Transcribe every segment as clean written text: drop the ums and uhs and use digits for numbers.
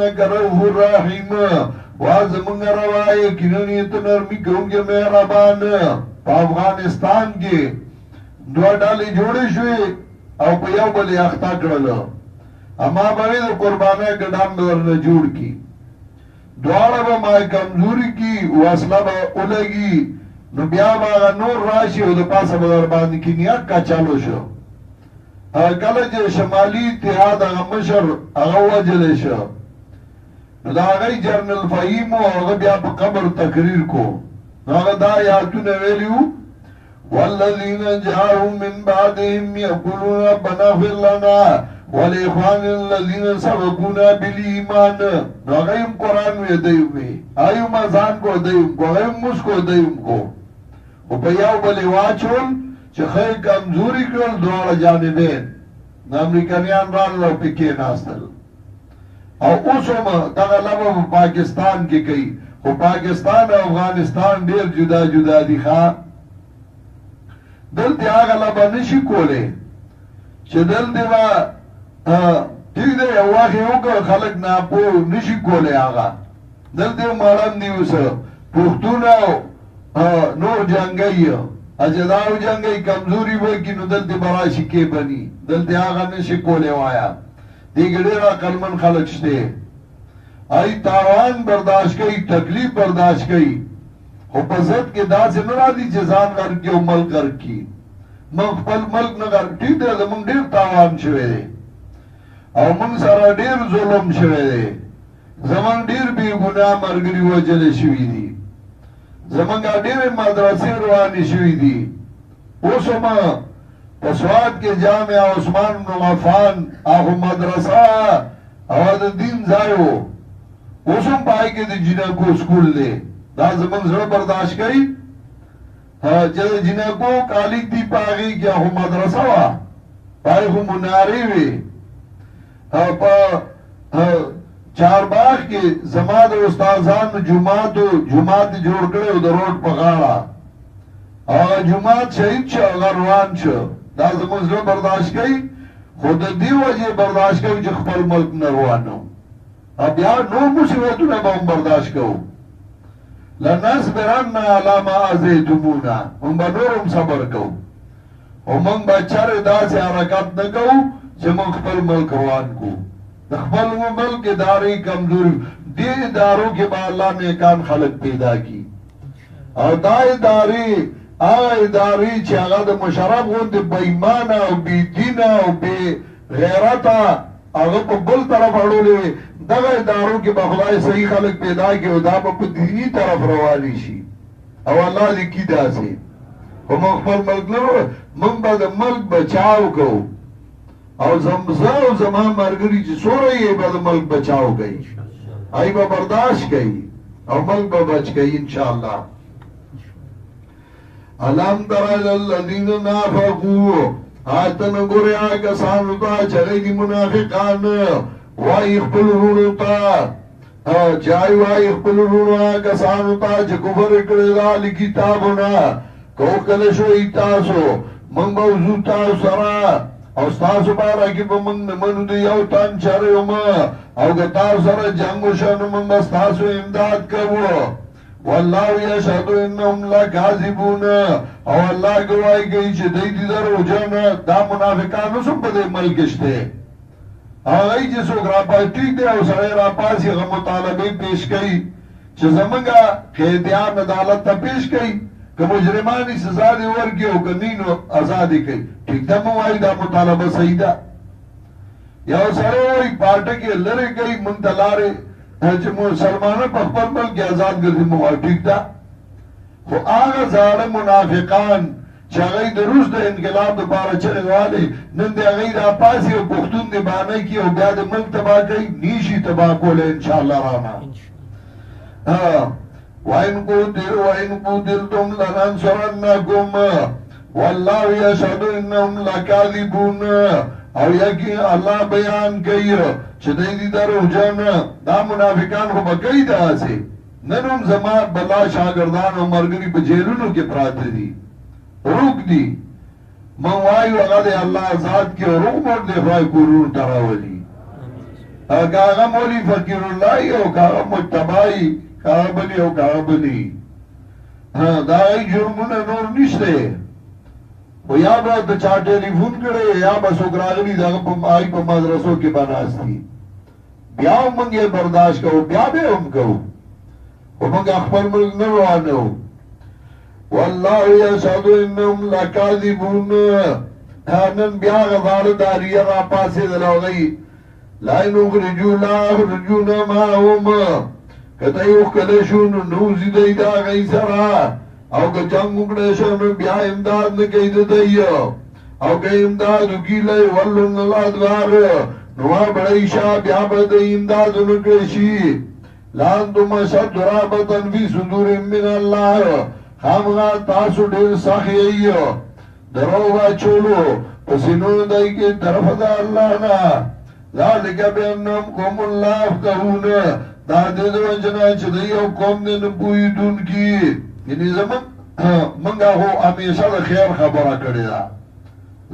رؤوف الرحیم وازمونږ روا یقینا ته نرمي کوونکی مهربان. په افغانستان کې دوه ډلې جوړې شوې او په یو بل یې اخته کړل. اما به د قربانۍ ګډان ورنه جوړ کی، دواړه به ما کمزوري کی، وسله به ولګي، نو بیا به نور راشي او د پاسه به در باندې کینیاک کا چالو شو. کله چې شمالي اتحاد هغه مشر هغه وجلی شو، نو دا هغه جنرال فهیم و هغه بیا په قبر تقریر کو. نو هغه دا آیاتونه ویلیو والذین جاءوا من بعدهم یقولون ربنا اغفر لنا ولإخواننا الذین سبقونا بالایمان. نو هغه هم قرآن وی دیم وی ایوم ازان کو دیم کو هغه موس کو دیم کو او په یو بلې واچول چې خیر کمزوري کړل دواړه جانبین. نو امریکایان رالل او پکې ناستل. او اوس هم دغه لبه په پاکستان کې کوي، خو پاکستان او افغانستان ډیر جدا جدا دي. ښه دلته هغه لبه نشي کولی چې دلته به ټیک دی یو واښ یې وکړ خلک ناپوه نشي کولی. هغه دلته یو مړم دي اوس پښتون او نور جنګی اجداو جنگی کمزوری وکی نو دلتی براشی کے بنی دلتی آغا نشی کولے وایا. دیگر ډیر عقلمن خلق شتے آئی تاوان برداشت کئی، تکلیف برداشت کئی، خو پزد کے دا سے نرا دی چیزان غرق کی او ملک غرق کی. من خپل ملک نغرق ٹھیک دے دا من ډیر تاوان شوے دے او من سارا ډیر ظلم شوے دے، زمان ډیر بی گناہ مرگری وجل شوی دی، زمانگا ډیر مدرسې روانی شوی دی. اوسم په سوات کې جامع عثمان بن عفان هغه مدرسه او د دین ځای و، اوسم پای کې د جنکو سکول دی. دا زمونږ زړه برداشت کوي چې د جنکو کالیک دی په هغې کې هغه مدرسه وه، پای خو منارې وې. په چارباغ کې زما د استادانو جماعت جوړ کړی د روډ په غاړه، هغه جماعت شهید شو، هغه روان شو. دا زموږ زړه برداشت کوي، خو د دې وجې برداشت کوي چې خپل ملک نه روانو. بیا نور مصیبتونه به هم برداشت کوو. لنصبرن علی ما اذیتمونا، موږ به نور هم صبر کوو، خو موږ به چرې داسې حرکت نه کوو چې موږ خپل ملک روان کوو. د خپل ملک ادارې کمزوري دې ادارو کې به الله نیکان خلق پیدا کی. او دا ادارې هغه ادارې چې هغه د مشرف غوندې بې ایمانه او بې دینه او بې غیرته هغه په بل طرف اړولې، دغه ادارو کې به خدای صحیح خلق پیدا کی او دا به په دیني طرف روانې شي. او الله لیکي داسې، خو موږ خپل ملک نه، موږ به د ملک بچاو کوو او زمزه او زمان مرگری چی سوره یه با دا ملک بچاو گئی، آئی با برداشت گئی او ملک با بچ گئی انشاءاللہ. علم تر الذین نافقو آیتن گوری آگا سانتا چلی دی منافقان وائی اخپل رونو تا چاہی وائی اخپل رونو آگا سانتا چی کفر اکڑی دالی کتابونا کوکل شوئی تاسو من موضوع تاسو سرا او ستاسو بارا کی پا منگ نمانو دی یو تان چرے ما او گتاو سر جنگو شانو منگ ستاسو امداد کرو. واللہ یشہدو انہم لکاذبون، او اللہ گواہی گئی چھ دی دی در ہو جانا دا منافقانو سن پا دے ملکشتے. آگئی چھ سوک راپاس ٹھیک دے او سرے راپاسی غم مطالبی پیش کئی چھ زمانگا قیدیان عدالت تا پیش کئی کہ مجرمانی سزا دی ورکی او کنینو ازادی کئی. ٹھیک دا موائی دا مطالبہ صحیح دا. یا سرے وی پارٹا کی لرے گئی منتلارے چھ مسلمانہ پا خپل ملک آزاد گردی موائی. ٹھیک دا. خو آغا زار منافقان چھ اگئی دا روز دا انقلاب دا بارا چلے والے نن دے اگئی دا پاسی او پختون دے بانے کی او بیاد ملک تباہ کئی نیشی تباہ کولے انشاءاللہ رانا. وَإِن قُتِلْتُمْ لَنَنْصُرَنَّكُمْ وَاللَّهُ يَشْهَدُ إِنَّهُمْ لَكَاذِبُونَ. او یکی اللہ بیان کئی چدئی دی در حجان دا منافقان خو بکئی دا آسے ننم زمان بلا شاگردان و مرگری بجیلونو کے پرات دی روک دی منوائی وغد اللہ ذات کی روک مور دے خواہ قرون تراولی کاغا مولی فقیر اللہ او کاغا مجتبائی کاغا بنی او کاغا بنی دا ای جرمون نور نشتے و یا با دا چا ٹیلیفون کرے یا با سکراغلی دا آئی پا مدرسوں کے بناستی بیا منگے برداشت کرو بیا بے ہم کرو و منگ اخبر ملک نروانو واللہ یشہد انہم لکاذبون نن بیا غزار داری را پاسے دلاو گئی لائن اخرجو لا اخرجونا ماہم کتای اخکلشون نوزی دی دا غی سرا او که جنگ اکڑشن بیا امداد نکی دی او که امدادو کی لئی ولن الادوار نوا بڑیشا بیا بد امدادو نکشی لانتم شد رابطن فی صدور من اللہ خامغا تاسو دیر ساخی دروغا چولو پسینون دائی کے طرف دا اللہ نا ذالک بینم قوم اللہ افقہون دا دید وجنا چدئی او قوم دن پوئی دون کی یعنی زمان منگا ہو ہمیشہ دا خیر خبرہ کردی دا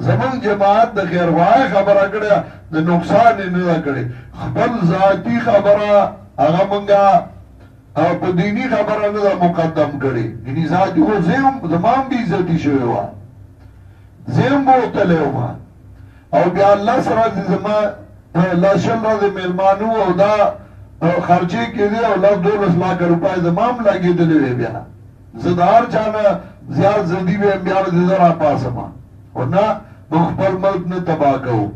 زمان جماعت دا خیر وائی خبرہ کردی دا نقصان ندا کردی خبر ذاتی خبرہ اگا منگا پا دینی خبرہ ندا مقدم کردی یعنی ذاتی وہ زمان بھی عزتی شوئے ہوا زیم بوتلے ہوا او بیا اللہ سرہ زمان لاشل را دی ملمانو او دا خرچے کے دے او لفظ 2 لاکھ روپائے زمان لگی دلے بیا زدار چانا زیاد زدی بے بیار دی ذرا پاسما ورنہ مخبر ملک نے تباہ کہو